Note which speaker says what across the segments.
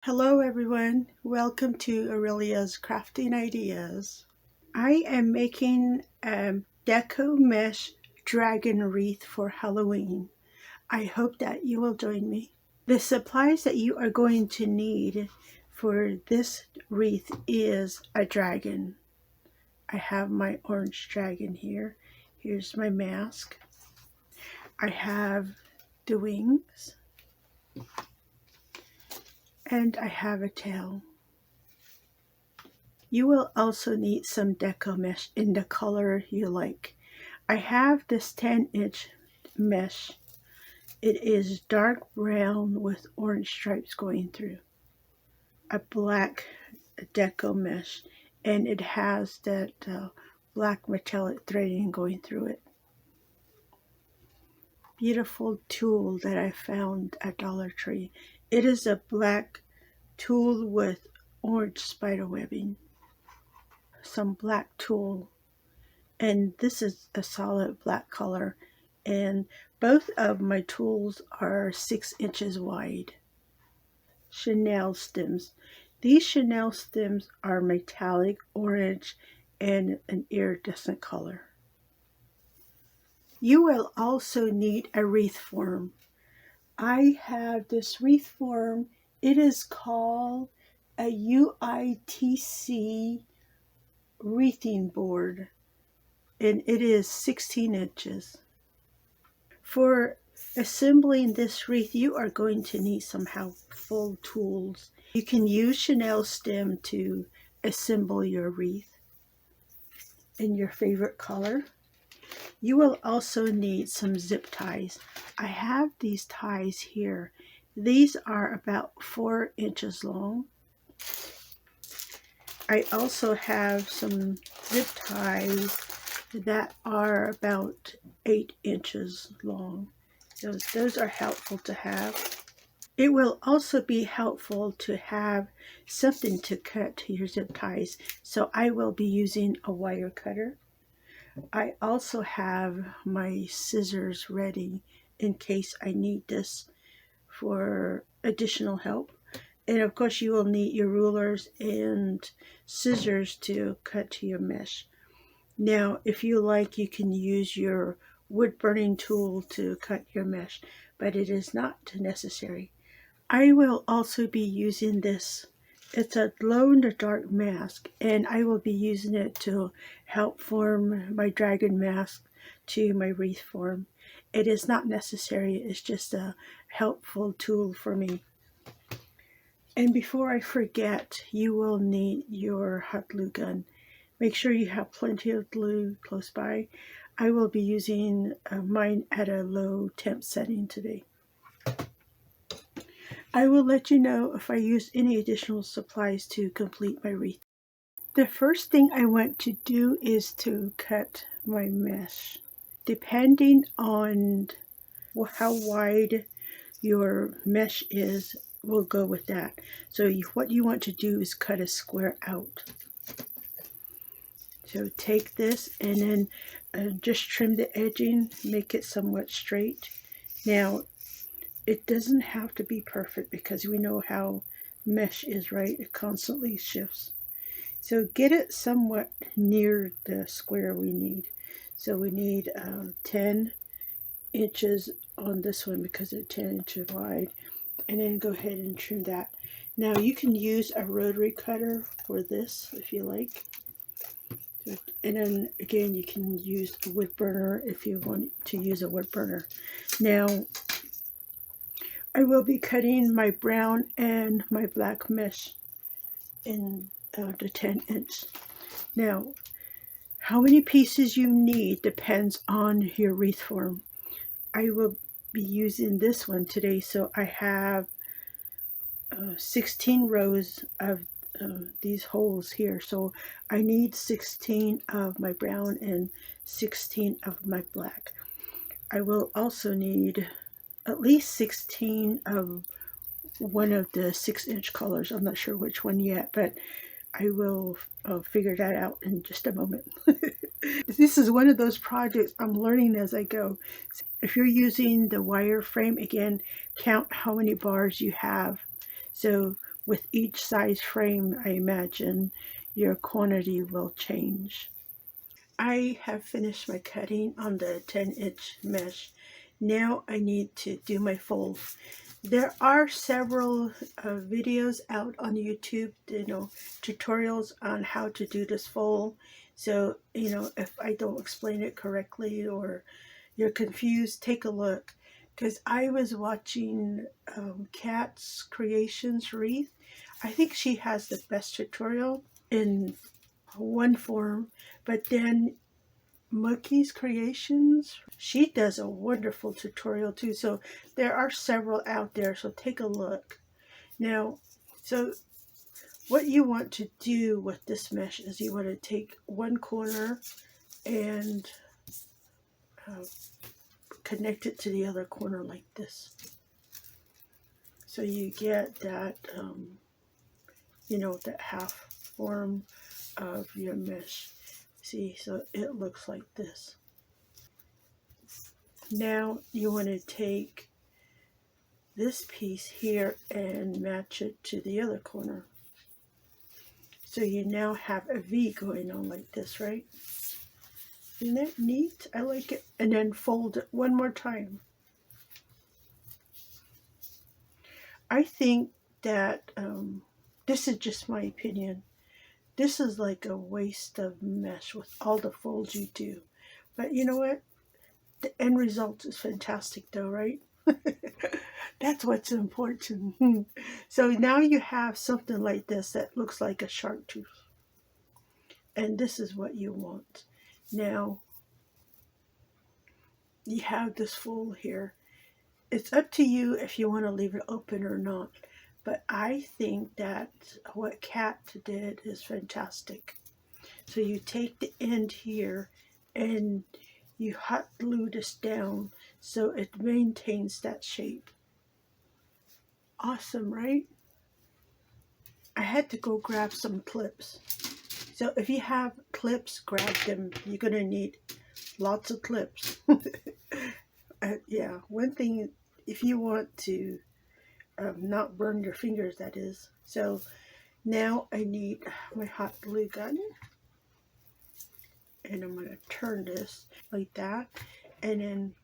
Speaker 1: Hello everyone, welcome to Aurelia's Crafting Ideas. I am making a Deco mesh dragon wreath for Halloween. I hope that you will join me. The supplies that you are going to need for this wreath is a dragon. I have my orange dragon here. Here's my mask. I have the wings and I have a tail. You will also need some deco mesh in the color you like. I have this 10-inch mesh. It is dark brown with orange stripes going through. A black deco mesh, and it has that black metallic threading going through it. Beautiful tool that I found at Dollar Tree. It is a black tool with orange spider webbing. Some black tulle, and this is a solid black color, and both of my tools are 6 inches wide. Chenille stems. These chenille stems are metallic orange and an iridescent color. You will also need a wreath form. I have this wreath form. It is called a UITC wreathing board, and it is 16 inches. For assembling this wreath, you are going to need some helpful tools. You can use chenille stem to assemble your wreath in your favorite color. You will also need some zip ties. I have these ties here. These are about 4 inches long. I also have some zip ties that are about 8 inches long. Those are helpful to have. It will also be helpful to have something to cut your zip ties, so I will be using a wire cutter. I also have my scissors ready in case I need this for additional help. And of course you will need your rulers and scissors to cut your mesh. Now, if you like, you can use your wood burning tool to cut your mesh, but it is not necessary. I will also be using this. It's a glow in the dark mask, and I will be using it to help form my dragon mask to my wreath form. It is not necessary, it's just a helpful tool for me. And before I forget, you will need your hot glue gun. Make sure you have plenty of glue close by. I will be using mine at a low temp setting today. I will let you know if I use any additional supplies to complete my wreath. The first thing I want to do is to cut my mesh. Depending on how wide your mesh is, we'll go with that. So what you want to do is cut a square out. So take this and then just trim the edging, make it somewhat straight. Now, it doesn't have to be perfect because we know how mesh is, right? It constantly shifts. So get it somewhat near the square we need. So we need 10 inches on this one because it's 10 inches wide. And then go ahead and trim that. Now you can use a rotary cutter for this if you like. And then again, you can use a wood burner if you want to use a wood burner. Now, I will be cutting my brown and my black mesh in the 10 inch. Now, how many pieces you need depends on your wreath form. I will be using this one today, so I have 16 rows of these holes here, so I need 16 of my brown and 16 of my black. I will also need at least 16 of one of the 6-inch colors. I'm not sure which one yet, but I will figure that out in just a moment. This is one of those projects I'm learning as I go. If you're using the wire frame, again, count how many bars you have. So with each size frame, I imagine your quantity will change. I have finished my cutting on the 10-inch mesh. Now I need to do my fold. There are several videos out on YouTube, tutorials on how to do this fold. So, if I don't explain it correctly or you're confused, take a look. Because I was watching Kat's Creations Wreath. I think she has the best tutorial in one form, but then Mookie's Creations, she does a wonderful tutorial too. So there are several out there, so take a look. Now, so what you want to do with this mesh is you want to take one corner and connect it to the other corner like this. So you get that, that half form of your mesh. See, so it looks like this. Now you want to take this piece here and match it to the other corner. So you now have a V going on like this, right? Isn't that neat? I like it. And then fold it one more time. I think that this is just my opinion. This is like a waste of mesh with all the folds you do. But you know what? The end result is fantastic though, right? That's what's important. So now you have something like this that looks like a shark tooth. And this is what you want. Now, you have this fold here. It's up to you if you want to leave it open or not. But I think that what Kat did is fantastic. So you take the end here and you hot glue this down so it maintains that shape. Awesome, right? I had to go grab some clips. So if you have clips, grab them. You're going to need lots of clips. Yeah, one thing, if you want to not burn your fingers, that is. So now I need my hot glue gun. And I'm going to turn this like that. And then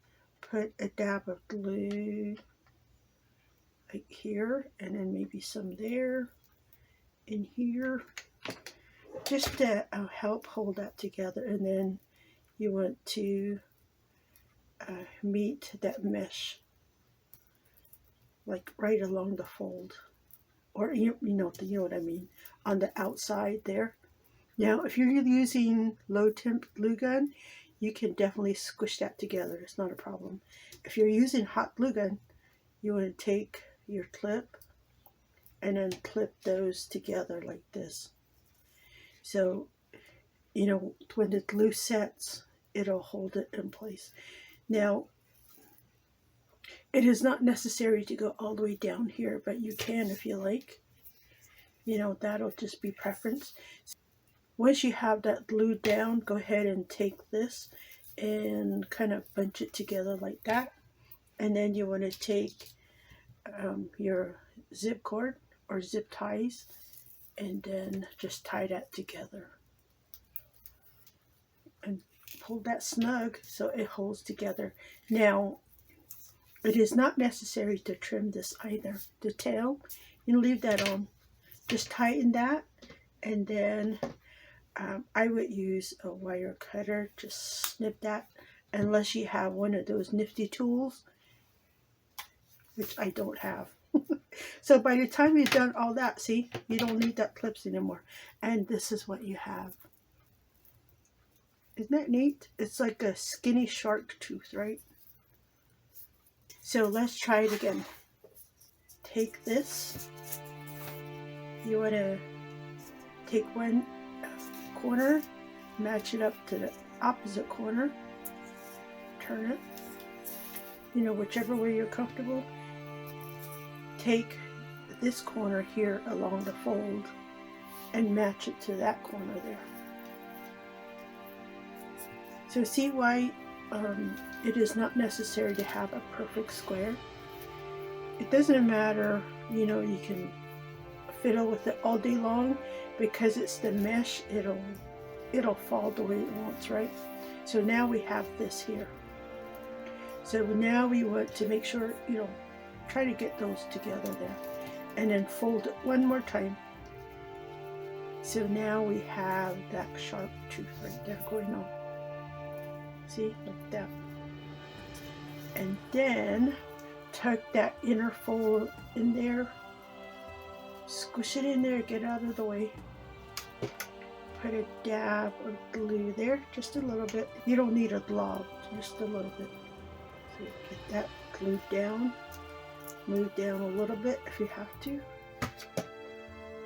Speaker 1: put a dab of glue like here. And then maybe some there. In here. Just to help hold that together. And then you want to meet that mesh like right along the fold, or you know what I mean, on the outside there. Now if you're using low temp glue gun, you can definitely squish that together. It's not a problem. If you're using hot glue gun, you want to take your clip and then clip those together like this. So when the glue sets, it'll hold it in place. Now, it is not necessary to go all the way down here, but you can if you like. That'll just be preference. Once you have that glued down, go ahead and take this and kind of bunch it together like that. And then you want to take your zip cord or zip ties and then just tie that together. And pull that snug so it holds together. Now, it is not necessary to trim this either. The tail, you leave that on. Just tighten that, and then I would use a wire cutter. Just snip that, unless you have one of those nifty tools, which I don't have. So by the time you've done all that, see, you don't need that clips anymore. And this is what you have. Isn't that neat? It's like a skinny shark tooth, right? So let's try it again. Take this. You want to take one corner, match it up to the opposite corner, turn it, whichever way you're comfortable. Take this corner here along the fold and match it to that corner there. So see why it is not necessary to have a perfect square. It doesn't matter, you can fiddle with it all day long, because it's the mesh, it'll fall the way it wants, right? So now we have this here. So now we want to make sure, try to get those together there, and then fold it one more time. So now we have that sharp tooth right there going on. See, like that. And then tuck that inner fold in there. Squish it in there, get out of the way. Put a dab of glue there, just a little bit. You don't need a glob, just a little bit. So get that glued down. Move down a little bit if you have to.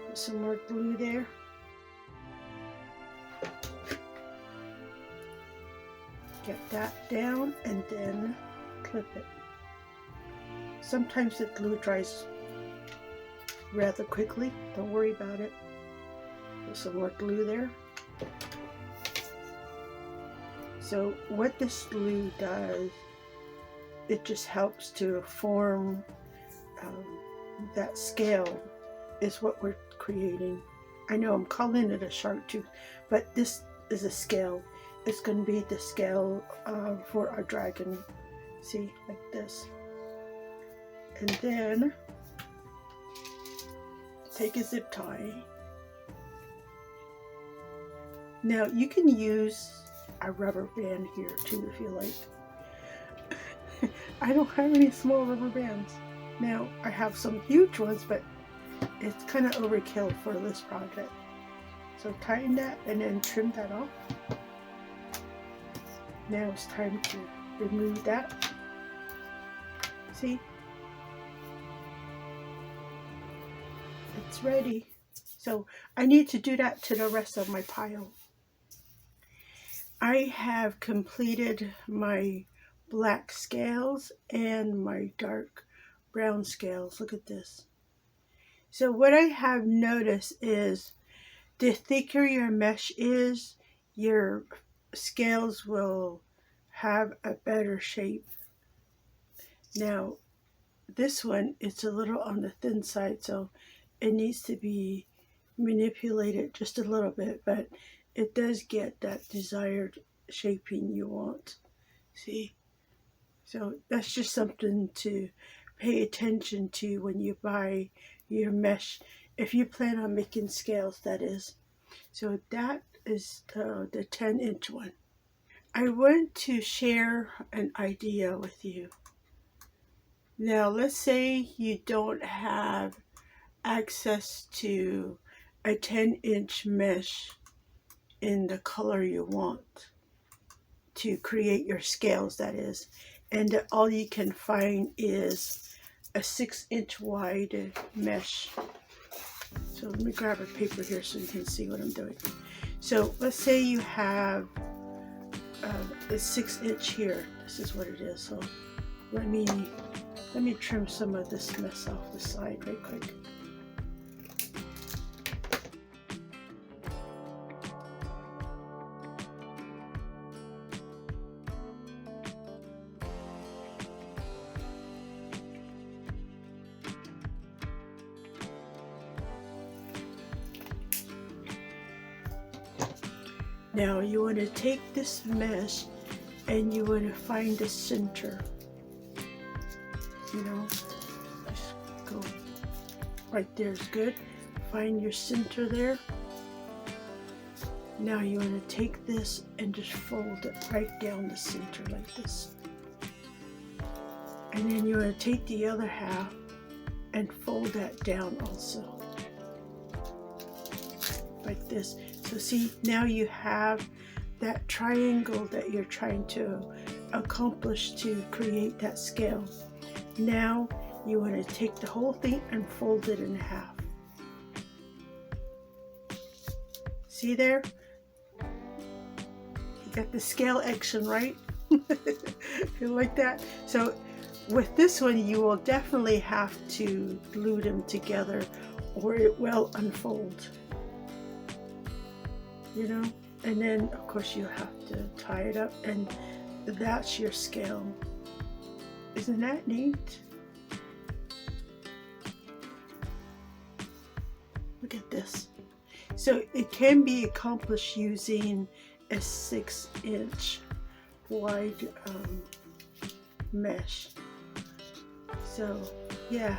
Speaker 1: Put some more glue there. Get that down and then clip it. Sometimes the glue dries rather quickly. Don't worry about it. Put some more glue there. So what this glue does, it just helps to form that scale is what we're creating. I know I'm calling it a shark tooth, but this is a scale. It's going to be the scale for our dragon. See, like this. And then take a zip tie. Now you can use a rubber band here too if you like. I don't have any small rubber bands. Now I have some huge ones, but it's kind of overkill for this project. So tighten that and then trim that off. Now it's time to remove that. See? It's ready. So I need to do that to the rest of my pile. I have completed my black scales and my dark brown scales. Look at this. So what I have noticed is the thicker your mesh is, your scales will have a better shape. Now this one, it's a little on the thin side, so it needs to be manipulated just a little bit, but it does get that desired shaping you want. See? So that's just something to pay attention to when you buy your mesh, if you plan on making scales, that is. So that is the 10-inch one. I want to share an idea with you. Now let's say you don't have access to a 10-inch mesh in the color you want to create your scales, that is, and all you can find is a 6-inch wide mesh. So let me grab a paper here so you can see what I'm doing. So let's say you have a 6-inch here. This is what it is. So let me trim some of this mess off the side right quick. Now you want to take this mesh and you want to find the center. Just go right there is good. Find your center there. Now you want to take this and just fold it right down the center like this. And then you want to take the other half and fold that down also. Like this. So see, now you have that triangle that you're trying to accomplish to create that scale. Now you want to take the whole thing and fold it in half. See there? You got the scale action, right? You like that? So with this one, you will definitely have to glue them together or it will unfold. And then of course you have to tie it up, and that's your scale. Isn't that neat? Look at this. So it can be accomplished using a 6-inch wide mesh. So yeah,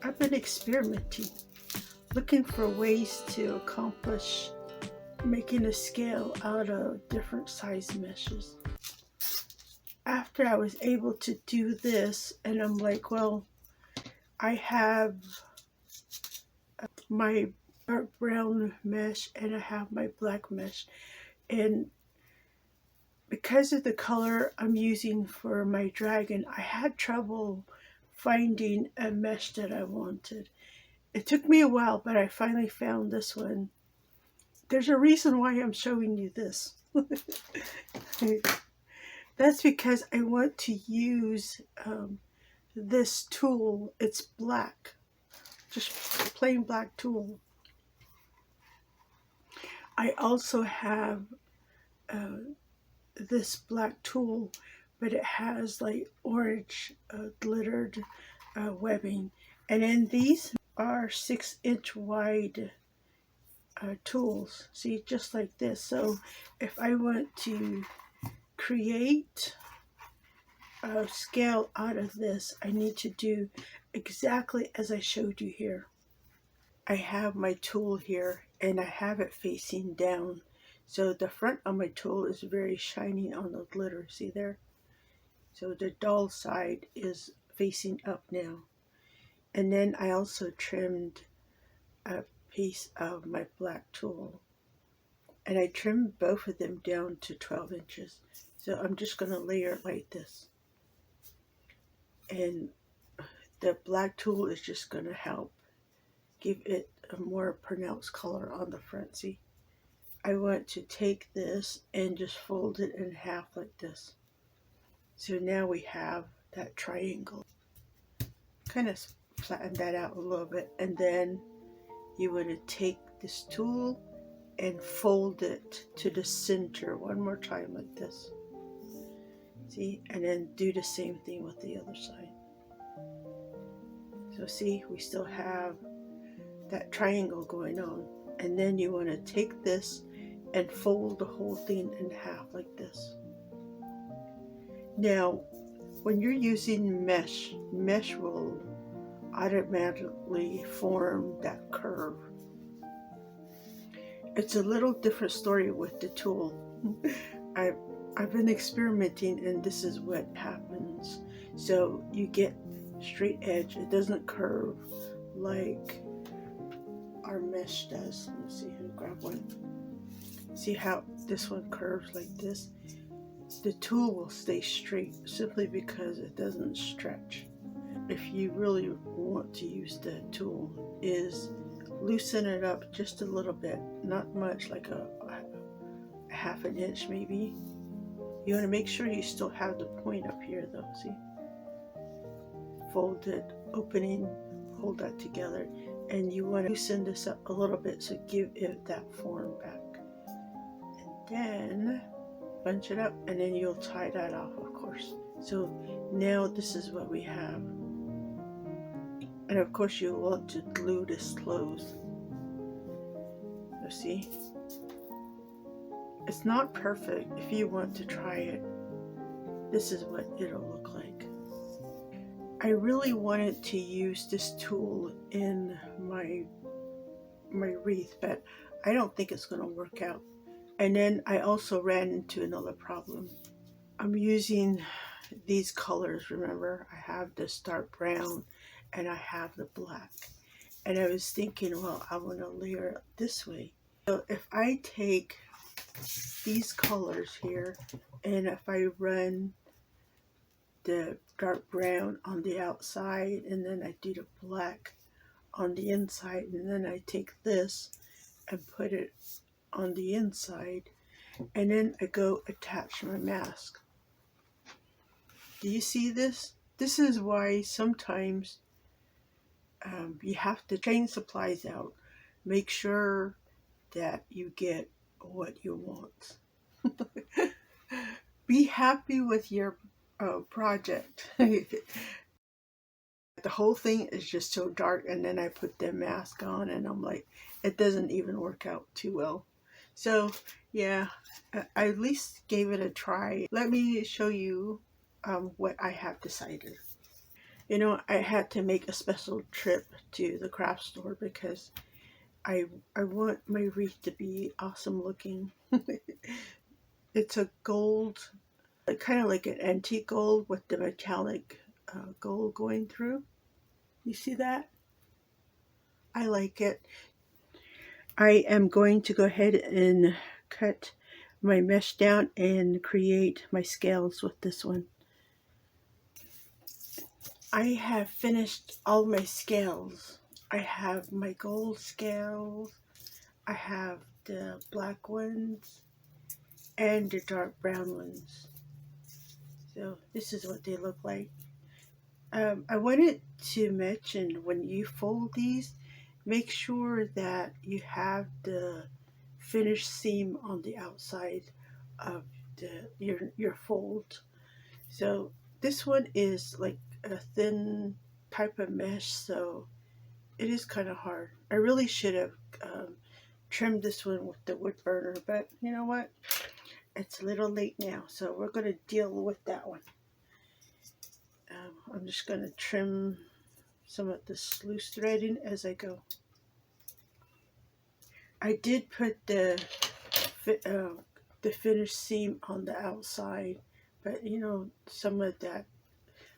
Speaker 1: I've been experimenting, looking for ways to accomplish making a scale out of different size meshes. After I was able to do this, and I'm like, well, I have my dark brown mesh and I have my black mesh, and because of the color I'm using for my dragon, I had trouble finding a mesh that I wanted. It took me a while, but I finally found this one. There's a reason why I'm showing you this. That's because I want to use this tool. It's black, just plain black tool. I also have this black tool, but it has like orange glittered webbing. And then these are 6-inch wide tools. See, just like this. So if I want to create a scale out of this, I need to do exactly as I showed you here. I have my tool here and I have it facing down. So the front of my tool is very shiny on the glitter. See there? So the dull side is facing up now. And then I also trimmed a piece of my black tool. And I trimmed both of them down to 12 inches. So I'm just going to layer it like this. And the black tool is just going to help give it a more pronounced color on the front. See? I want to take this and just fold it in half like this. So now we have that triangle. Kind of flatten that out a little bit, and then you want to take this tool and fold it to the center one more time like this. See, and then do the same thing with the other side. So see, we still have that triangle going on, and then you want to take this and fold the whole thing in half like this. Now, when you're using mesh will automatically form that curve. It's a little different story with the tool. I've been experimenting, and this is what happens. So you get straight edge. It doesn't curve like our mesh does. Let me see, I'll grab one. See how this one curves like this? The tool will stay straight simply because it doesn't stretch. If you really want to use the tool, is loosen it up just a little bit, not much, like a half an inch maybe. You want to make sure you still have the point up here though. See, fold it, opening, hold that together, and you want to loosen this up a little bit so give it that form back. And then bunch it up, and then you'll tie that off, of course. So now this is what we have. And of course you want to glue this closed. You see? It's not perfect. If you want to try it, this is what it'll look like. I really wanted to use this tool in my wreath, but I don't think it's going to work out. And then I also ran into another problem. I'm using these colors, remember? I have this dark brown and I have the black. And I was thinking, well, I want to layer it this way. So if I take these colors here, and if I run the dark brown on the outside, and then I do the black on the inside, and then I take this and put it on the inside, and then I go attach my mask. Do you see this? This is why sometimes you have to change supplies out. Make sure that you get what you want. Be happy with your project. the whole thing is just so dark, and then I put the mask on and I'm like, it doesn't even work out too well. So yeah, I at least gave it a try. Let me show you what I have decided. You know, I had to make a special trip to the craft store because I I want my wreath to be awesome looking. It's a gold, kind of like an antique gold with the metallic gold going through. You see that? I like it. I am going to go ahead and cut my mesh down and create my scales with this one. I have finished all my scales. I have my gold scales, I have the black ones, and the dark brown ones. So this is what they look like. I wanted to mention, when you fold these, make sure that you have the finished seam on the outside of your fold. So this one is like a thin type of mesh, so it is kind of hard. I really should have trimmed this one with the wood burner, but you know what? It's a little late now, so we're going to deal with that one. I'm just going to trim some of this loose threading as I go. I did put the finished seam on the outside, but you know, some of that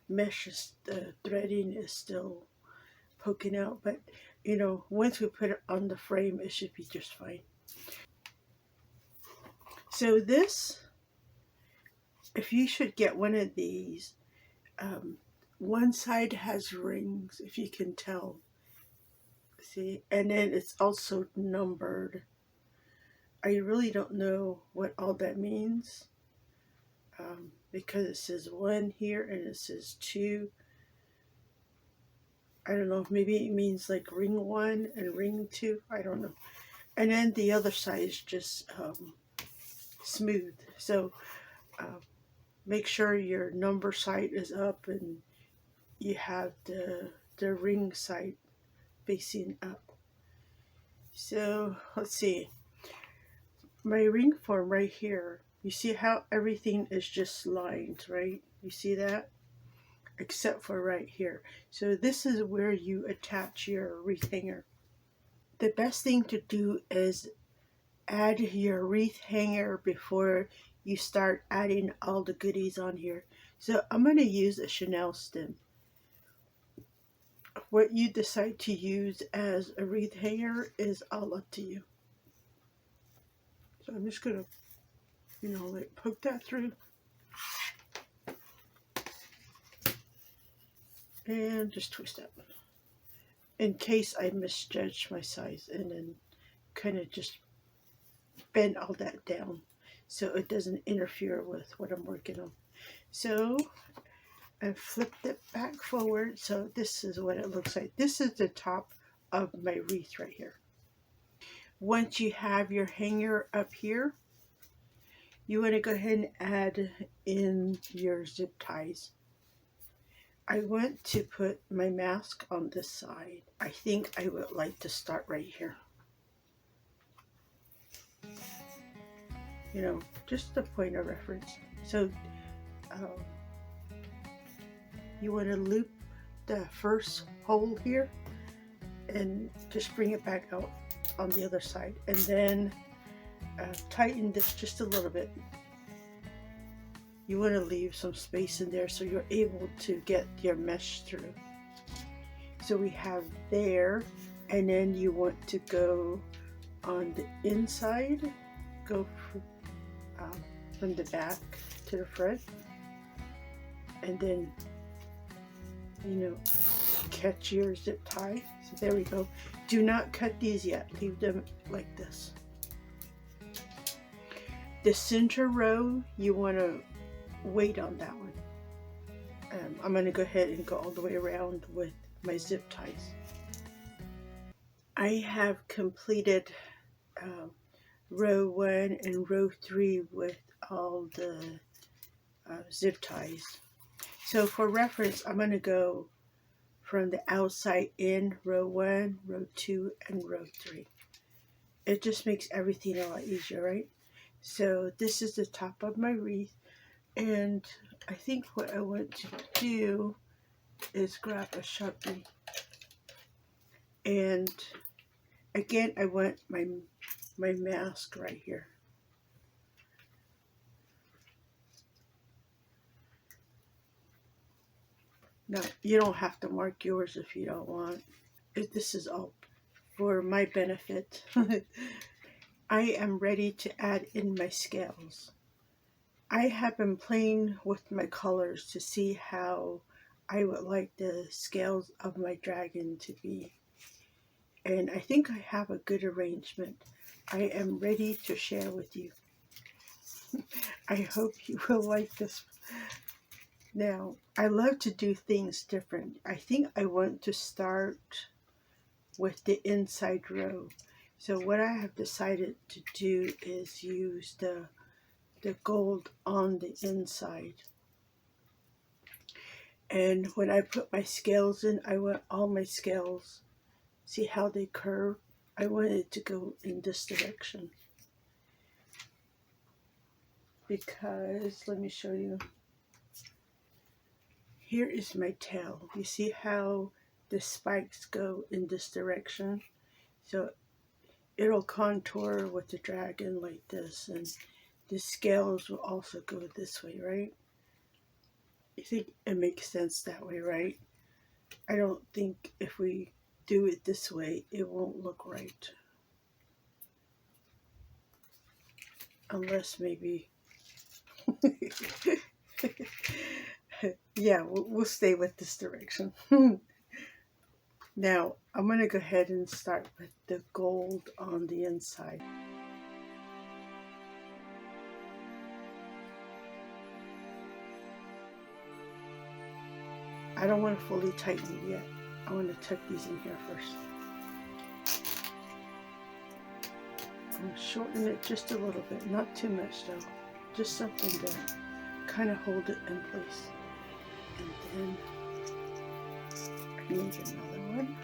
Speaker 1: mesh the threading is still poking out, but you know, once we put it on the frame, it should be just fine. So this, if you should get one of these, one side has rings, if you can tell. See, and then it's also numbered. I really don't know what all that means, because it says 1 here and it says 2. I don't know, maybe it means like ring 1 and ring 2. I don't know. And then the other side is just smooth. So make sure your number side is up and you have the ring side facing up. So let's see. My ring form right here, you see how everything is just lined, right? You see that? Except for right here. So this is where you attach your wreath hanger. The best thing to do is add your wreath hanger before you start adding all the goodies on here. So I'm going to use a Chanel stem. What you decide to use as a wreath hanger is all up to you. So I'm just going to, you know, like poke that through. And just twist that one. In case I misjudge my size, and then kind of just bend all that down so it doesn't interfere with what I'm working on. So I flipped it back forward, so this is what it looks like. This is the top of my wreath right here. Once you have your hanger up here, you want to go ahead and add in your zip ties. I want to put my mask on this side. I think I would like to start right here. You know, just a point of reference. So you want to loop the first hole here and just bring it back out on the other side, and then tighten this just a little bit. You want to leave some space in there so you're able to get your mesh through. So we have there, and then you want to go on the inside, go from the back to the front, and then, you know, catch your zip tie. So there we go. Do not cut these yet, leave them like this. The center row, you want to wait on that one. I'm going to go ahead and go all the way around with my zip ties. I have completed row 1 and row 3 with all the zip ties. So for reference, I'm going to go from the outside in row 1, row 2, and row 3. It just makes everything a lot easier, right? So this is the top of my wreath, and I think what I want to do is grab a Sharpie, and again I want my mask right here. Now, you don't have to mark yours if you don't want. This is all for my benefit. I am ready to add in my scales. I have been playing with my colors to see how I would like the scales of my dragon to be. And I think I have a good arrangement. I am ready to share with you. I hope you will like this. Now, I love to do things different. I think I want to start with the inside row. So what I have decided to do is use the gold on the inside. And when I put my scales in, I want all my scales, see how they curve? I want it to go in this direction. Because, let me show you. Here is my tail. You see how the spikes go in this direction? So it'll contour with the dragon like this, and the scales will also go this way, right? You think it makes sense that way, right? I don't think if we do it this way, it won't look right. Unless maybe... yeah, we'll stay with this direction. Now, I'm going to go ahead and start with the gold on the inside. I don't want to fully tighten it yet. I want to tuck these in here first. I'm going to shorten it just a little bit, not too much though. Just something to kind of hold it in place. And then I need another one.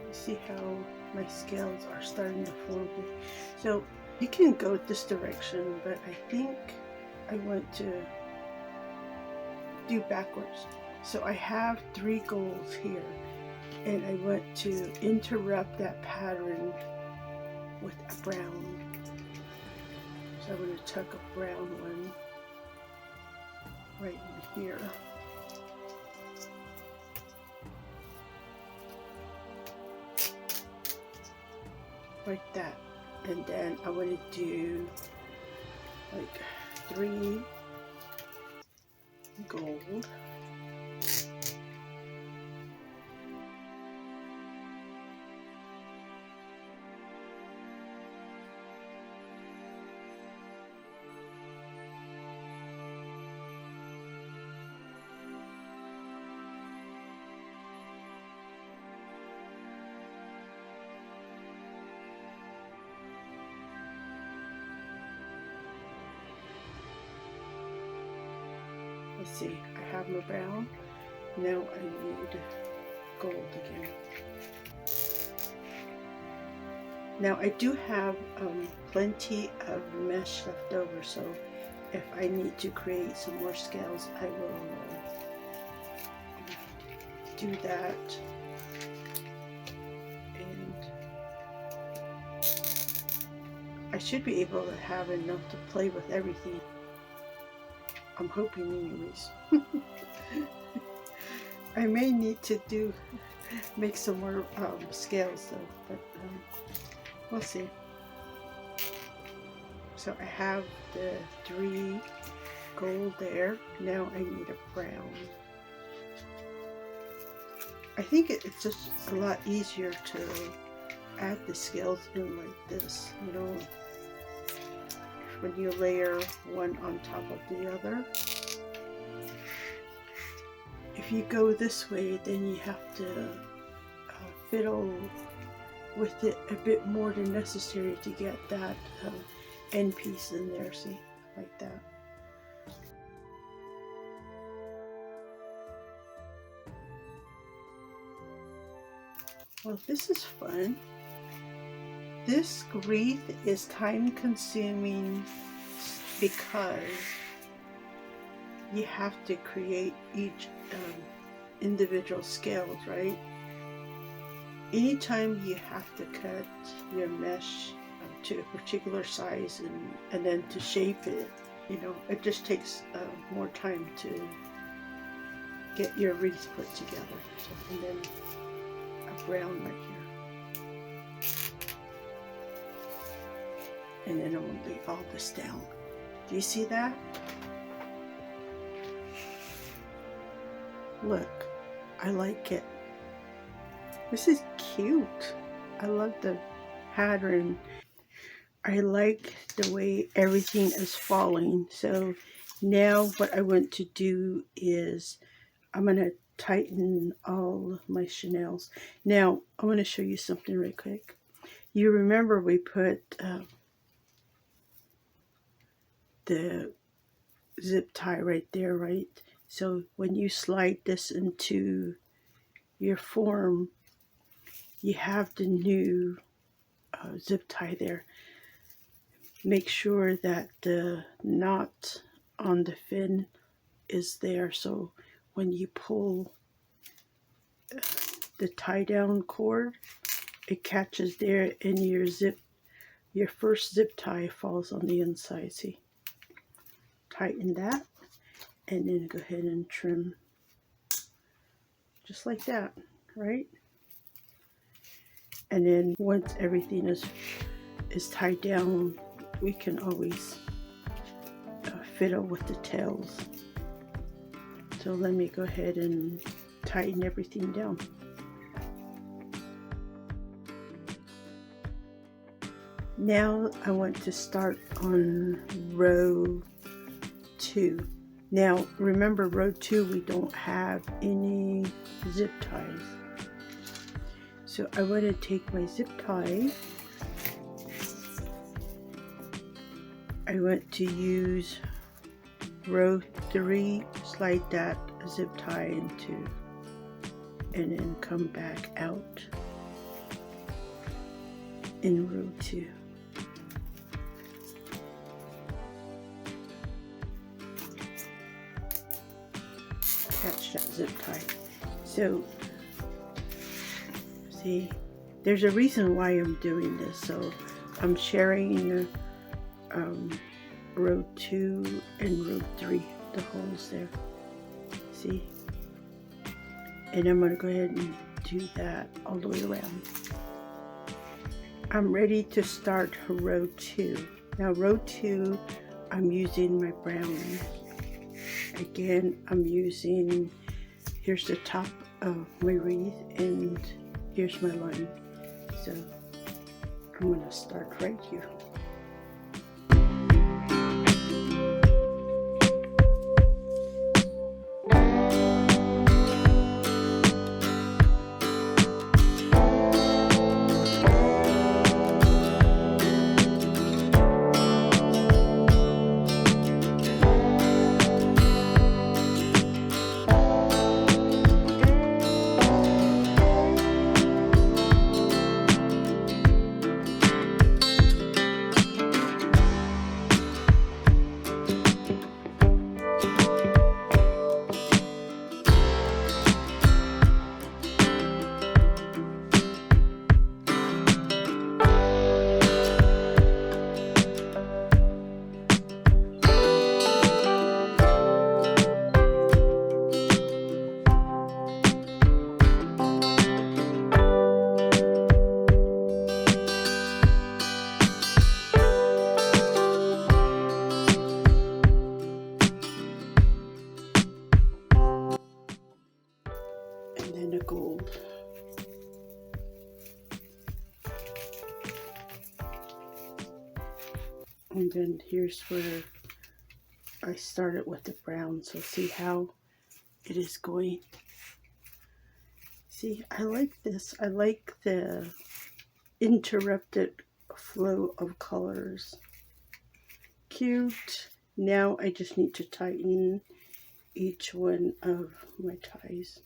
Speaker 1: You see how my scales are starting to form here. So you can go this direction, but I think I want to do backwards. So I have 3 golds here, and I want to interrupt that pattern with a brown. So I'm going to tuck a brown one right in here. Like that. And then I want to do like 3 gold. Let's see, I have my brown. Now I need gold again. Now I do have plenty of mesh left over, so if I need to create some more scales, I will do that. And I should be able to have enough to play with everything. I'm hoping anyways. I may need to make some more scales though, but we'll see. So I have the 3 gold there. Now I need a brown. I think it's just a lot easier to add the scales in like this, you know, when you layer one on top of the other. If you go this way, then you have to fiddle with it a bit more than necessary to get that end piece in there, see, like that. Well, this is fun. This wreath is time consuming because you have to create each individual scales, right? Anytime you have to cut your mesh to a particular size and then to shape it, you know, it just takes more time to get your wreath put together. So, and then a brown right here. And then I'm going to lay all this down. Do you see that? Look, I like it. This is cute. I love the pattern. I like the way everything is falling. So now what I want to do is I'm going to tighten all my chenilles. Now I want to show you something real quick. You remember we put the zip tie right there, right? So when you slide this into your form, you have the new zip tie there. Make sure that the knot on the fin is there, so when you pull the tie down cord, it catches there and your first zip tie falls on the inside. See, tighten that and then go ahead and trim just like that, right? And then once everything is tied down, we can always fiddle with the tails. So let me go ahead and tighten everything down. Now I want to start on row 2. Now remember, row 2 we don't have any zip ties. So I want to take my zip tie. I want to use row 3, slide that zip tie into, and then come back out in row 2. Catch that zip tie. So see, there's a reason why I'm doing this. So I'm sharing row 2 and row 3, the holes there. See? And I'm going to go ahead and do that all the way around. I'm ready to start row 2. Now row 2, I'm using my brown. Again, I'm using, here's the top of my wreath and here's my line. So I'm going to start right here. Gold. And then here's where I started with the brown. So see how it is going. See, I like this. I like the interrupted flow of colors. Cute. Now I just need to tighten each one of my ties.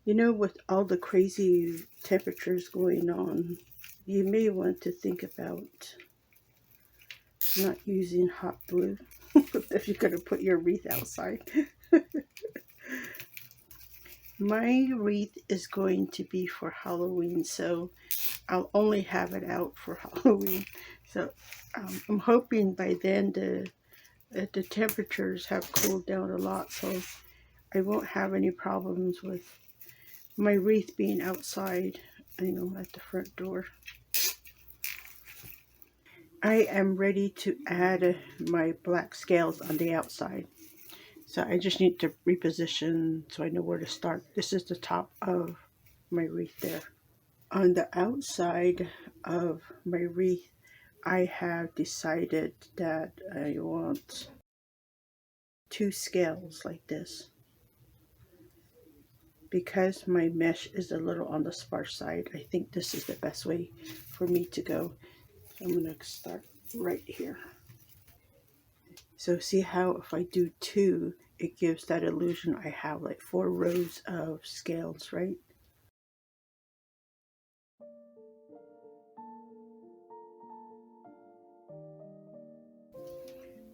Speaker 1: You know, with all the crazy temperatures going on, you may want to think about not using hot glue if you're going to put your wreath outside. My wreath is going to be for Halloween, so I'll only have it out for Halloween. So I'm hoping by then the temperatures have cooled down a lot, so I won't have any problems with my wreath being outside, at the front door. I am ready to add my black scales on the outside. So I just need to reposition so I know where to start. This is the top of my wreath there. On the outside of my wreath, I have decided that I want 2 scales like this. Because my mesh is a little on the sparse side, I think this is the best way for me to go. I'm going to start right here. So see how if I do 2, it gives that illusion I have like 4 rows of scales, right?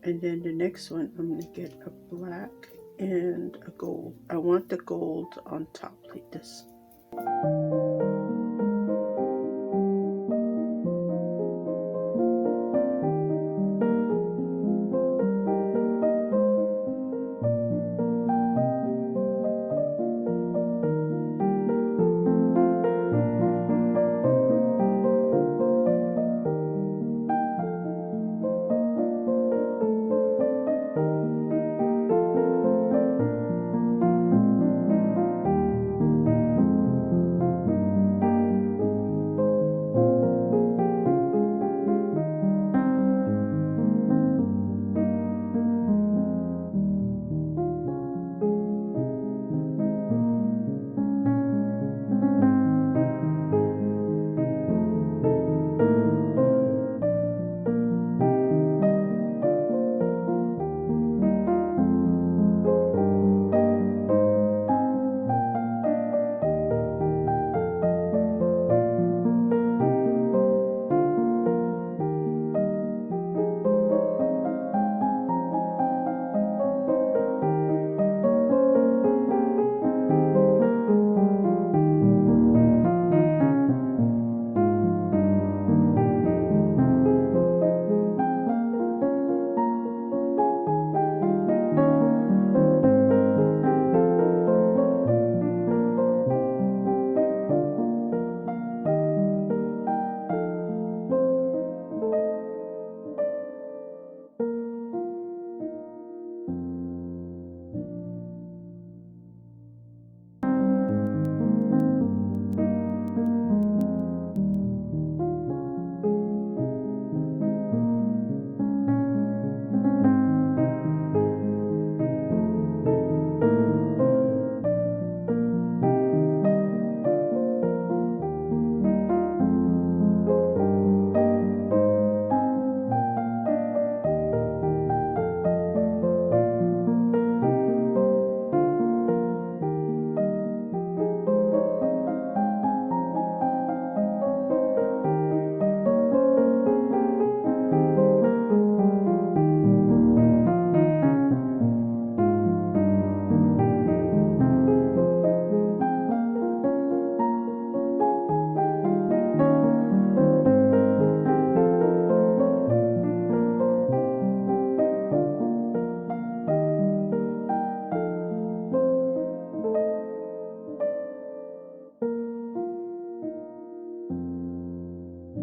Speaker 1: And then the next one, I'm going to get a black and a gold. I want the gold on top like this.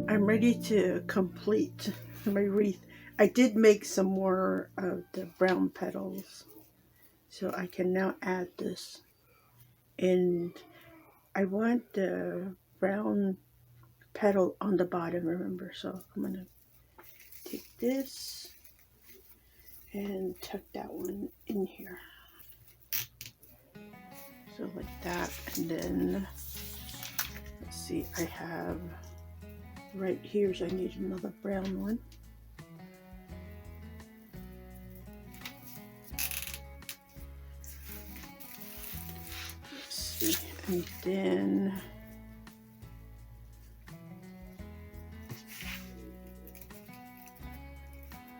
Speaker 1: I'm ready to complete my wreath. I did make some more of the brown petals, so I can now add this. And I want the brown petal on the bottom, remember? So I'm going to take this and tuck that one in here. So like that. And then, let's see, I have right here, so I need another brown one. Let's see. And then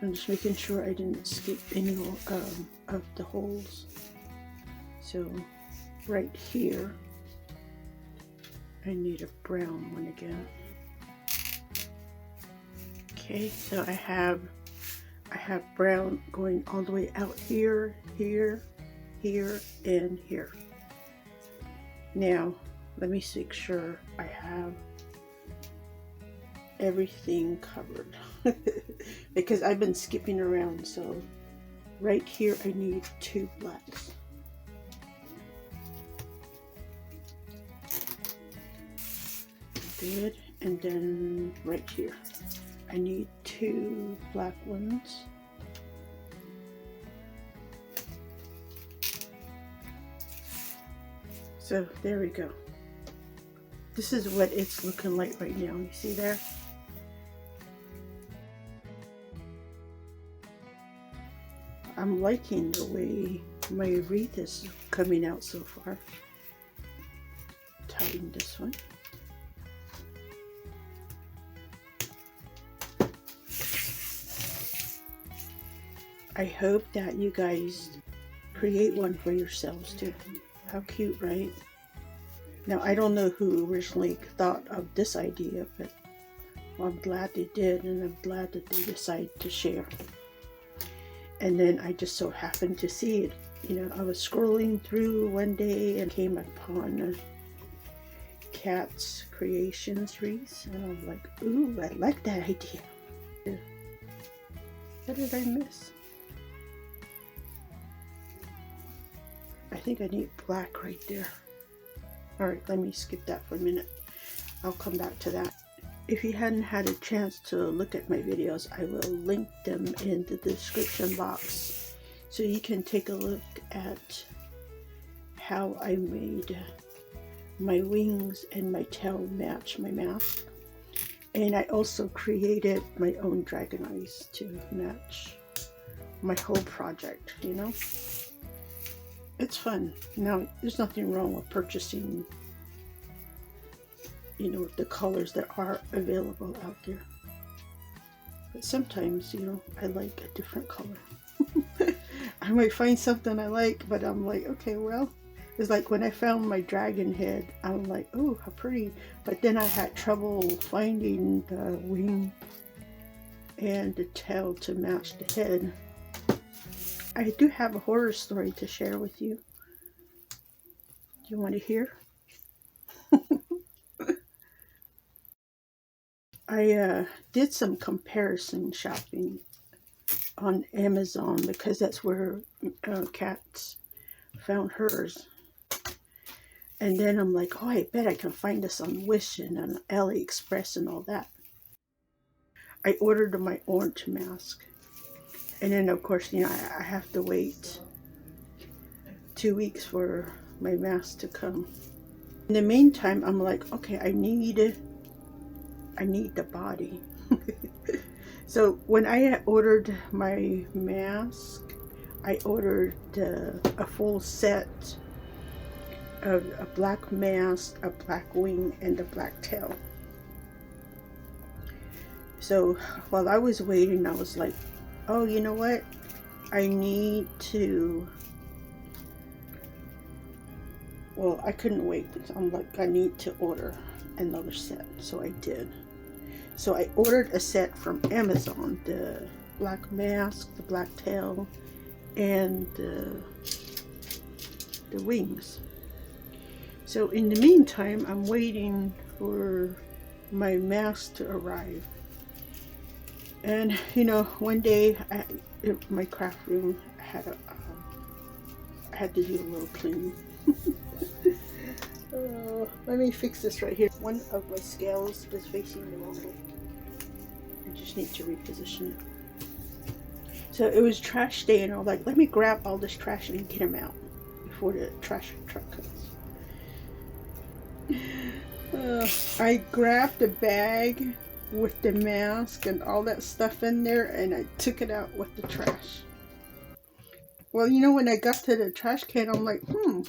Speaker 1: I'm just making sure I didn't skip any of the holes. So right here, I need a brown one again. Okay, so I have brown going all the way out here, here, here, and here. Now, let me make sure I have everything covered because I've been skipping around. So right here, I need 2 blacks. Good, and then right here, I need 2 black ones. So there we go. This is what it's looking like right now. You see there? I'm liking the way my wreath is coming out so far. Tighten this one. I hope that you guys create one for yourselves too. How cute, right? Now, I don't know who originally thought of this idea, but well, I'm glad they did, and I'm glad that they decided to share. And then I just so happened to see it. You know, I was scrolling through one day and came upon Cat's Creations wreath, and I'm like, ooh, I like that idea. What did I miss? I think I need black right there. Alright, let me skip that for a minute. I'll come back to that. If you hadn't had a chance to look at my videos, I will link them in the description box so you can take a look at how I made my wings and my tail match my mask. And I also created my own dragon eyes to match my whole project, you know? It's fun. Now, there's nothing wrong with purchasing, you know, the colors that are available out there. But sometimes, you know, I like a different color. I might find something I like, but I'm like, okay, well, it's like when I found my dragon head, I'm like, oh, how pretty. But then I had trouble finding the wing and the tail to match the head. I do have a horror story to share with you. Do you want to hear? I did some comparison shopping on Amazon because that's where Kat found hers. And then I'm like, oh, I bet I can find this on Wish and on AliExpress and all that. I ordered my orange mask. And then, of course, you know, I have to wait 2 weeks for my mask to come. In the meantime, I'm like, okay, I need the body. So when I ordered my mask, I ordered a full set of a black mask, a black wing, and a black tail. So while I was waiting, I was like, oh, you know what? I need to... Well, I couldn't wait. I'm like, I need to order another set. So I did. So I ordered a set from Amazon. The black mask, the black tail, and the wings. So in the meantime, I'm waiting for my mask to arrive. And you know, one day in my craft room, I had to do a little cleaning. Let me fix this right here. One of my scales is facing the wrong way. I just need to reposition it. So it was trash day, and I was like, let me grab all this trash and get them out before the trash truck comes. I grabbed the bag with the mask and all that stuff in there, and I took it out with the trash. Well, when I got to the trash can, I'm like,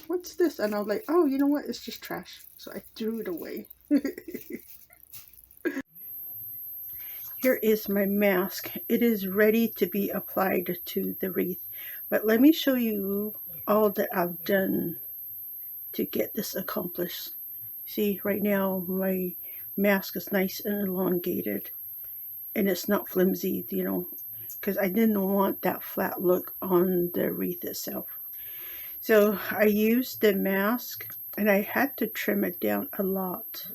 Speaker 1: what's this? And I was like, oh, you know what? It's just trash. So I threw it away. Here is my mask. It is ready to be applied to the wreath. But let me show you all that I've done to get this accomplished. See, right now my mask is nice and elongated. And it's not flimsy, because I didn't want that flat look on the wreath itself. So I used the mask and I had to trim it down a lot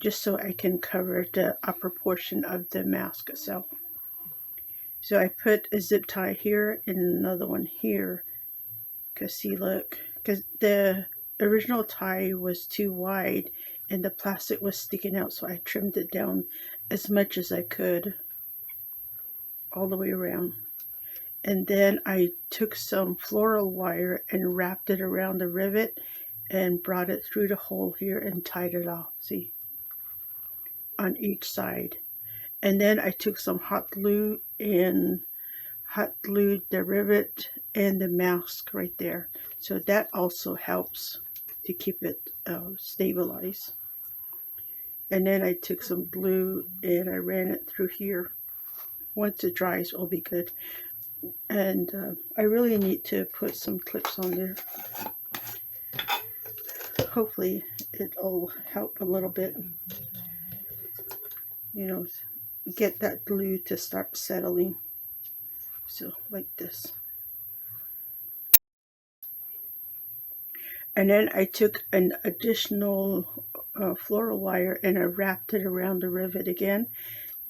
Speaker 1: just so I can cover the upper portion of the mask itself. So I put a zip tie here and another one here. Because see, look, because the original tie was too wide and the plastic was sticking out, so I trimmed it down as much as I could all the way around. And then I took some floral wire and wrapped it around the rivet and brought it through the hole here and tied it off, see, on each side. And then I took some hot glue and hot glued the rivet and the mask right there. So that also helps to keep it stabilized. And then I took some glue and I ran it through here. Once it dries, it'll be good. And I really need to put some clips on there. Hopefully it'll help a little bit, get that glue to start settling. So like this. And then I took an additional floral wire and I wrapped it around the rivet again.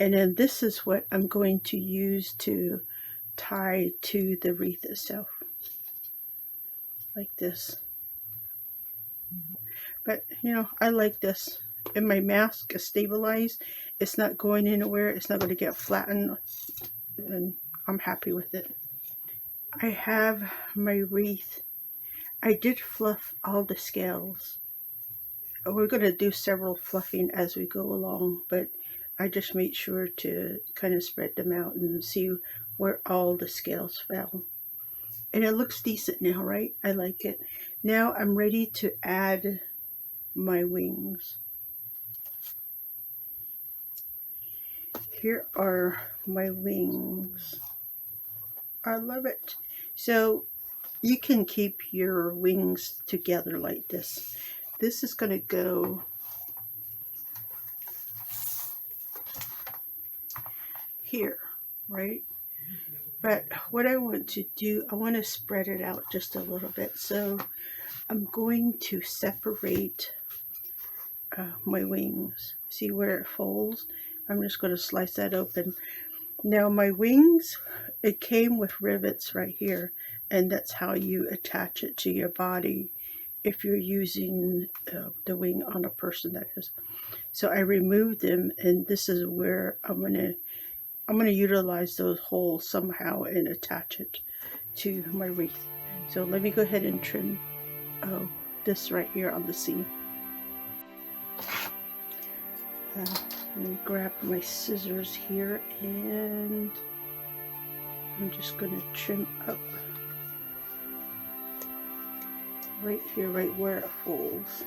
Speaker 1: And then this is what I'm going to use to tie to the wreath itself. Like this. But, I like this. And my mask is stabilized. It's not going anywhere. It's not going to get flattened. And I'm happy with it. I have my wreath. I did fluff all the scales. We're going to do several fluffing as we go along, but I just made sure to kind of spread them out and see where all the scales fell. And it looks decent now, right? I like it. Now I'm ready to add my wings. Here are my wings. I love it. So you can keep your wings together like this. This is going to go here, right? But what I want to do, I want to spread it out just a little bit. So I'm going to separate my wings. See where it folds? I'm just going to slice that open. Now my wings, it came with rivets right here, and that's how you attach it to your body if you're using the wing on a person, that is. So I removed them, and this is where I'm gonna utilize those holes somehow and attach it to my wreath. So let me go ahead and trim this right here on the seam. Let me grab my scissors here and I'm just going to trim up right here, right where it folds.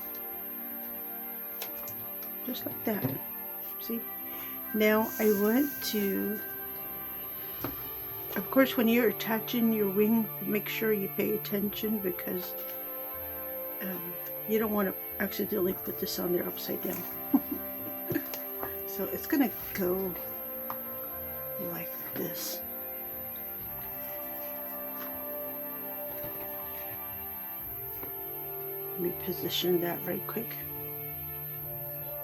Speaker 1: Just like that. See? Now I want to, of course, when you're attaching your wing, make sure you pay attention because you don't want to accidentally put this on there upside down. So it's going to go like this. Let me position that right quick.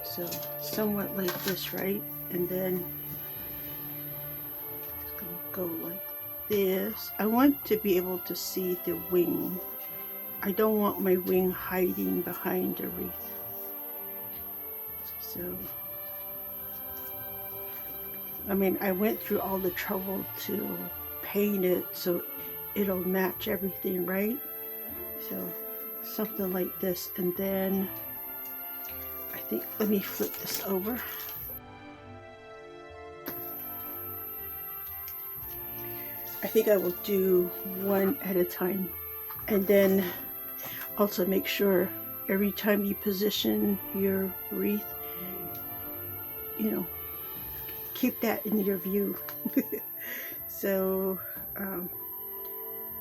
Speaker 1: So somewhat like this, right? And then it's going to go like this. I want to be able to see the wing. I don't want my wing hiding behind the wreath. So I mean, I went through all the trouble to paint it so it'll match everything, right? So something like this. And then I think, let me flip this over. I think I will do one at a time, and then also make sure every time you position your wreath, you know, keep that in your view. So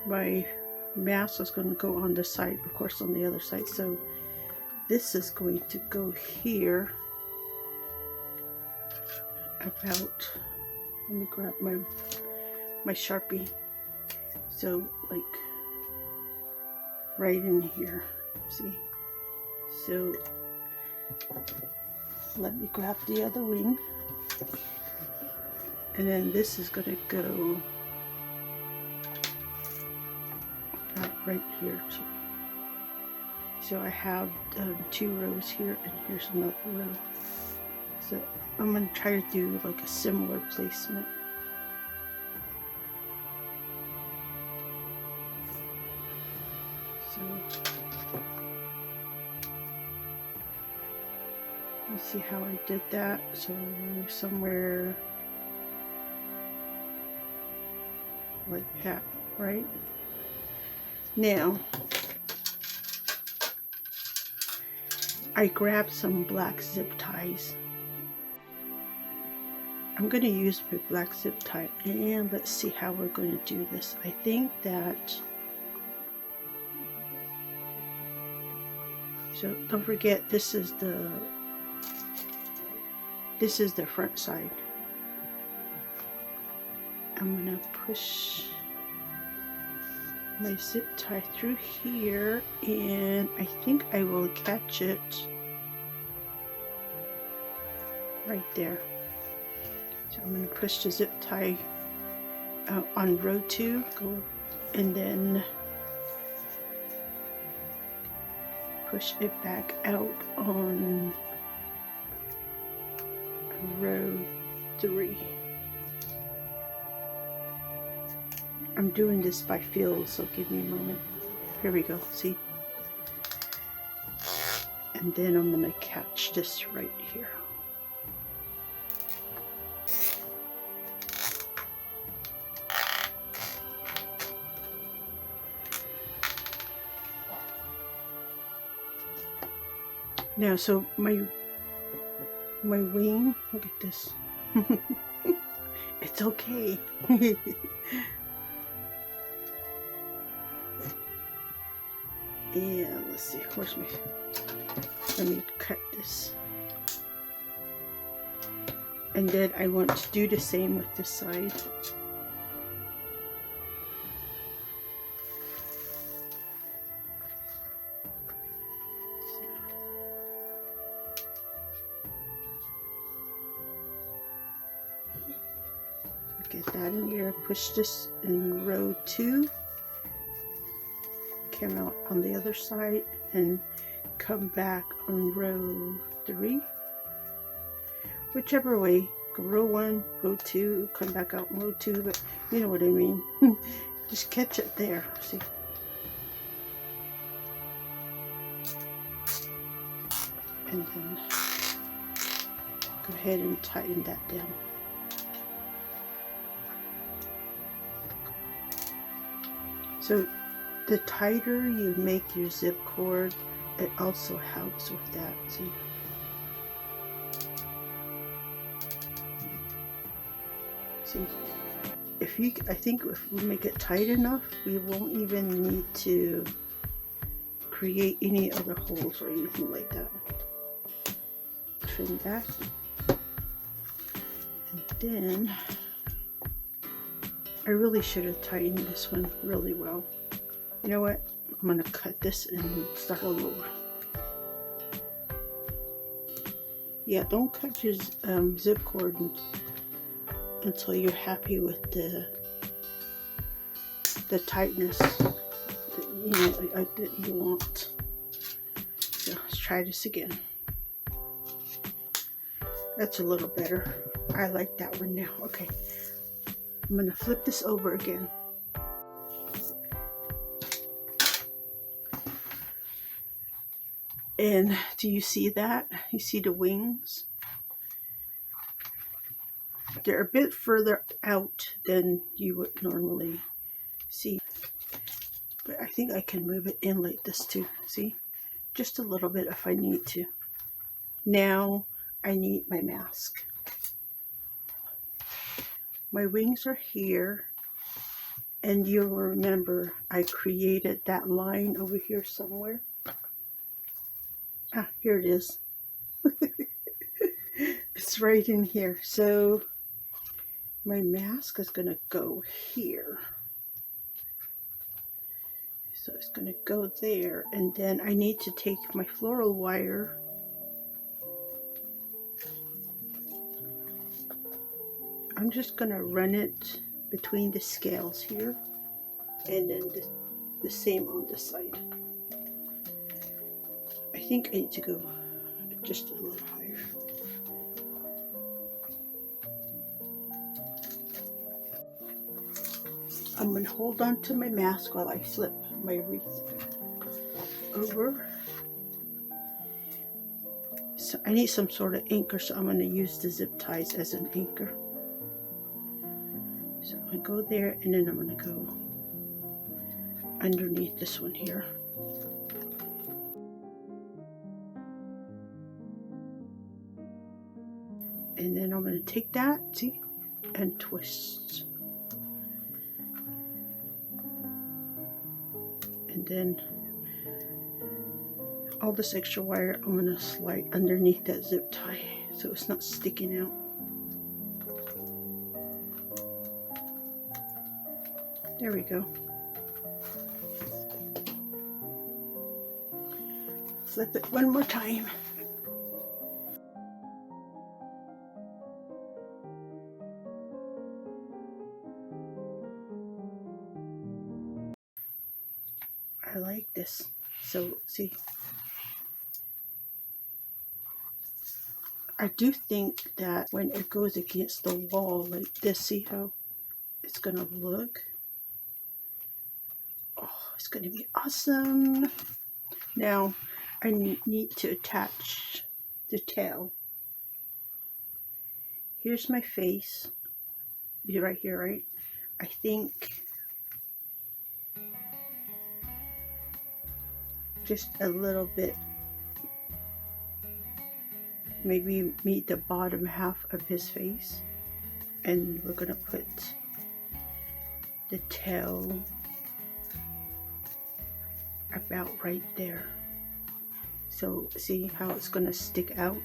Speaker 1: my mask is going to go on the side, of course on the other side, so this is going to go here about, let me grab my Sharpie, so like right in here, see? So let me grab the other wing, and then this is going to go right here too. So I have 2 rows here, and here's another row. So I'm going to try to do like a similar placement. So let's see how I did that. So somewhere like that, right? Now I grabbed some black zip ties. I'm going to use my black zip tie, and let's see how we're going to do this. I think that, so don't forget, this is the front side. I'm going to push my zip tie through here, and I think I will catch it right there. So I'm going to push the zip tie on row 2, go, and then push it back out on row 3. I'm doing this by feel, so give me a moment. Here we go, see? And then I'm going to catch this right here. Now, so my wing, look at this. It's okay. And let's see, where's my, let me cut this. And then I want to do the same with this side. Get that in here, push this in row 2, come out on the other side, and come back on row 3. Whichever way, go row 1, row 2, come back out in row 2, but you know what I mean. Just catch it there, see? And then go ahead and tighten that down. So the tighter you make your zip cord, it also helps with that, see? See, I think if we make it tight enough, we won't even need to create any other holes or anything like that. Trim that. And then I really should have tightened this one really well. You know what? I'm going to cut this and start all over. Yeah, don't cut your zip cord until you're happy with the tightness that you want. So let's try this again. That's a little better. I like that one now. Okay. I'm going to flip this over again. And do you see that? You see the wings? They're a bit further out than you would normally see. But I think I can move it in like this too. See? Just a little bit if I need to. Now I need my mask. My wings are here. And you'll remember I created that line over here somewhere. Ah, here it is. It's right in here. So my mask is going to go here. So it's going to go there. And then I need to take my floral wire. I'm just going to run it between the scales here. And then the same on the side. I think I need to go just a little higher. I'm going to hold on to my mask while I flip my wreath over. So I need some sort of anchor, so I'm going to use the zip ties as an anchor. So I'm going to go there, and then I'm going to go underneath this one here. And then I'm going to take that, see, and twist. And then all this extra wire I'm going to slide underneath that zip tie so it's not sticking out. There we go. Flip it one more time. I like this. So see, I do think that when it goes against the wall like this, see how it's gonna look? Oh, it's gonna be awesome. Now I need to attach the tail. Here's my face. You're right here, right? I think just a little bit, maybe meet the bottom half of his face, and we're gonna put the tail about right there. So see how it's gonna stick out?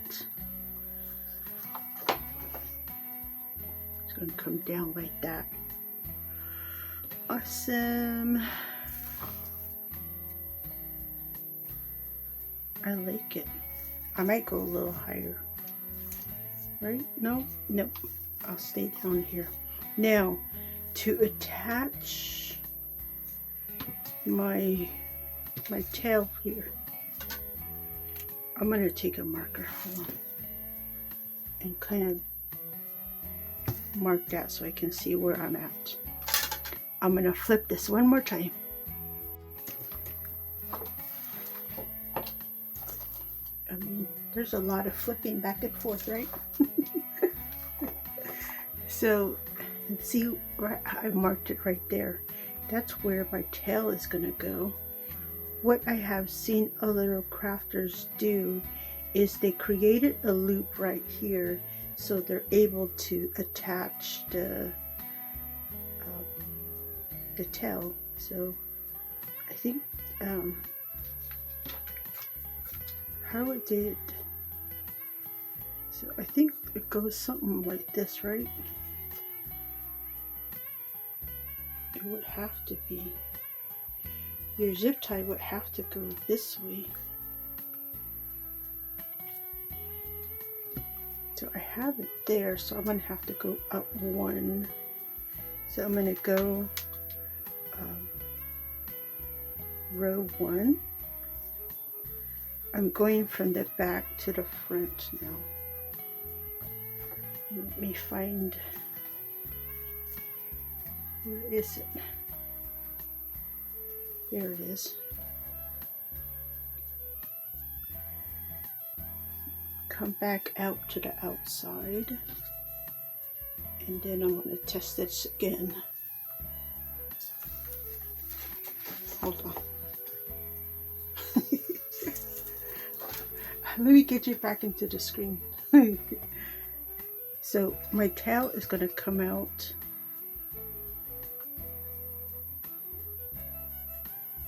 Speaker 1: It's gonna come down like that. Awesome. I like it. I might go a little higher. Right? No? Nope. I'll stay down here. Now, to attach my tail here, I'm going to take a marker, hold on, and kind of mark that so I can see where I'm at. I'm going to flip this one more time. I mean, there's a lot of flipping back and forth, right? So, see where I marked it right there. That's where my tail is going to go. What I have seen other crafters do is they created a loop right here so they're able to attach the tail. So I think how it did, so I think it goes something like this, right? It would have to be, your zip tie would have to go this way. So I have it there, so I'm going to have to go up one. So I'm going to go row 1. I'm going from the back to the front now. Let me find, where is it? There it is. Come back out to the outside. And then I'm going to test this again. Hold on. Let me get you back into the screen. So my tail is going to come out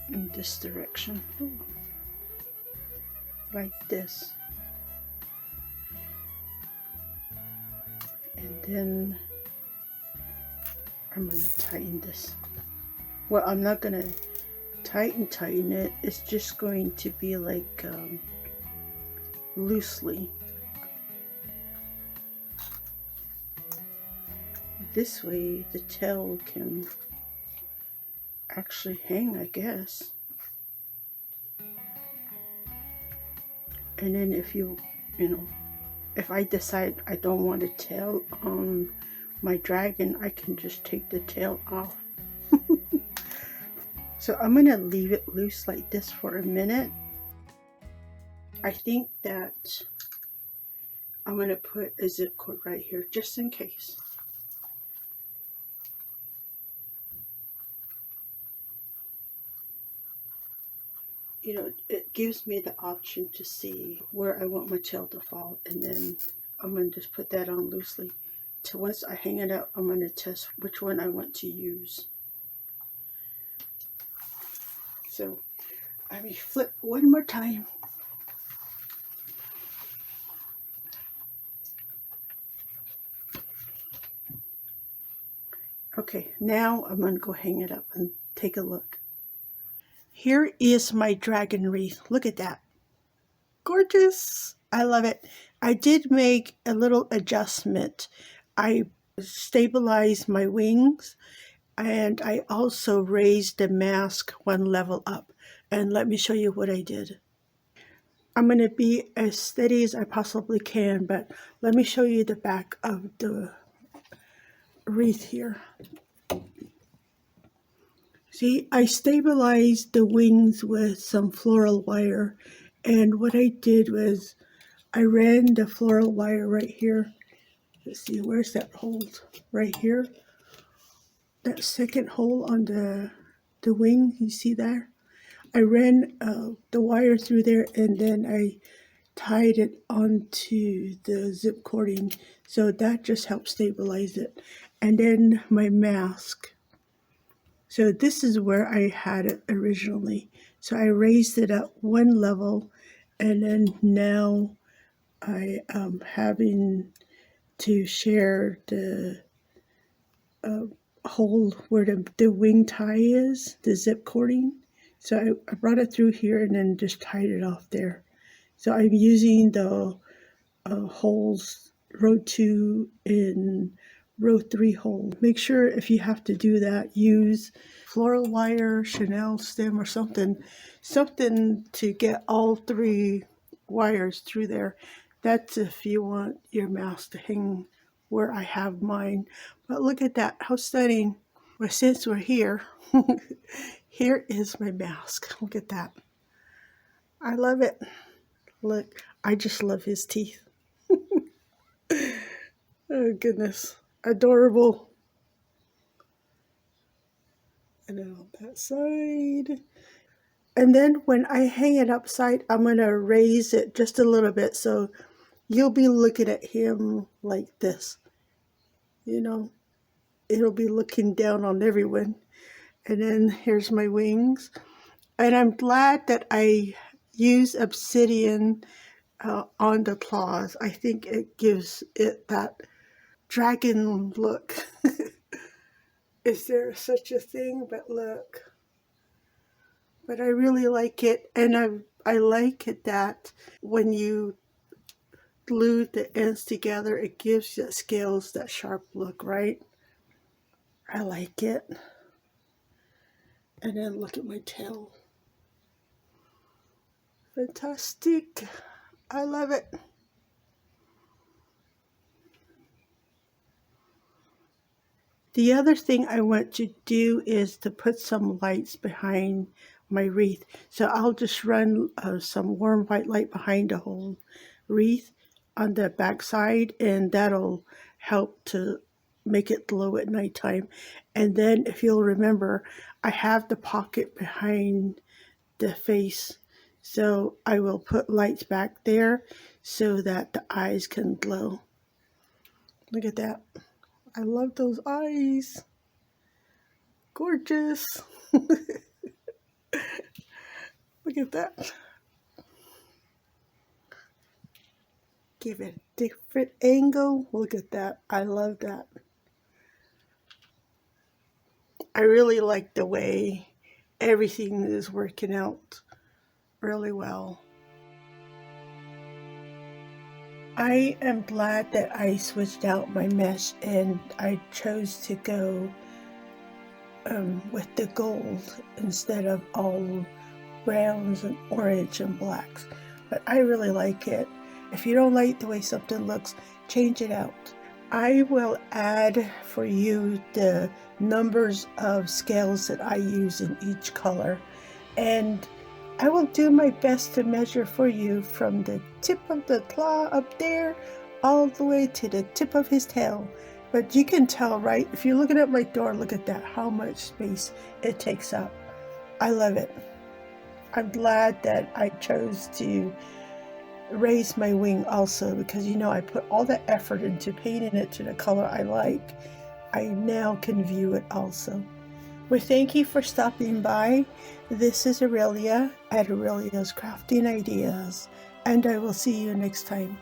Speaker 1: in this direction, like this. And then I'm going to tighten this. Well, I'm not going to tighten it. It's just going to be like loosely. This way the tail can actually hang, I guess. And then if you know, if I decide I don't want a tail on my dragon, I can just take the tail off. So I'm gonna leave it loose like this for a minute. I think that I'm gonna put a zip cord right here just in case. You know, it gives me the option to see where I want my tail to fall, and then I'm going to just put that on loosely. So once I hang it up, I'm going to test which one I want to use. So let me flip one more time. Okay, now I'm going to go hang it up and take a look. Here is my dragon wreath. Look at that. Gorgeous. I love it. I did make a little adjustment. I stabilized my wings, and I also raised the mask one level up. And let me show you what I did. I'm going to be as steady as I possibly can, but let me show you the back of the wreath here. See, I stabilized the wings with some floral wire, and what I did was I ran the floral wire right here. Let's see, where's that hole? Right here. That second hole on the wing, you see there? I ran the wire through there, and then I tied it onto the zip cording, so that just helped stabilize it. And then my mask. So this is where I had it originally. So I raised it up one level, and then now I am having to share the hole where the wing tie is, the zip cording. So I brought it through here and then just tied it off there. So I'm using the holes, row 2 and row 3 hole. Make sure if you have to do that, use floral wire, Chanel stem, or something to get all 3 wires through there. That's if you want your mask to hang where I have mine. But look at that, how stunning. Well, since we're here, here is my mask. Look at that. I love it. Look, I just love his teeth. Oh goodness, adorable. And then on that side. And then when I hang it upside, I'm going to raise it just a little bit so you'll be looking at him like this. You know, it'll be looking down on everyone. And then here's my wings. And I'm glad that I use obsidian on the claws. I think it gives it that dragon look. Is there such a thing? But look. But I really like it, and I like it that when you glue the ends together, it gives the scales that sharp look, right? I like it. And then look at my tail. Fantastic. I love it. The other thing I want to do is to put some lights behind my wreath. So I'll just run some warm white light behind the whole wreath on the back side, and that'll help to make it glow at nighttime. And then if you'll remember, I have the pocket behind the face, so I will put lights back there so that the eyes can glow. Look at that. I love those eyes. Gorgeous. Look at that. Give it a different angle. Look at that. I love that. I really like the way everything is working out really well. I am glad that I switched out my mesh and I chose to go with the gold instead of all browns and orange and blacks. But I really like it. If you don't like the way something looks, change it out. I will add for you the numbers of scales that I use in each color, and I will do my best to measure for you from the tip of the claw up there all the way to the tip of his tail. But you can tell, right? If you're looking at my door, look at that, how much space it takes up. I love it. I'm glad that I chose to raise my wing also, because you know I put all the effort into painting it to the color I like. I now can view it also. Well, thank you for stopping by. This is Aurelia at Aurelia's Crafting Ideas, and I will see you next time.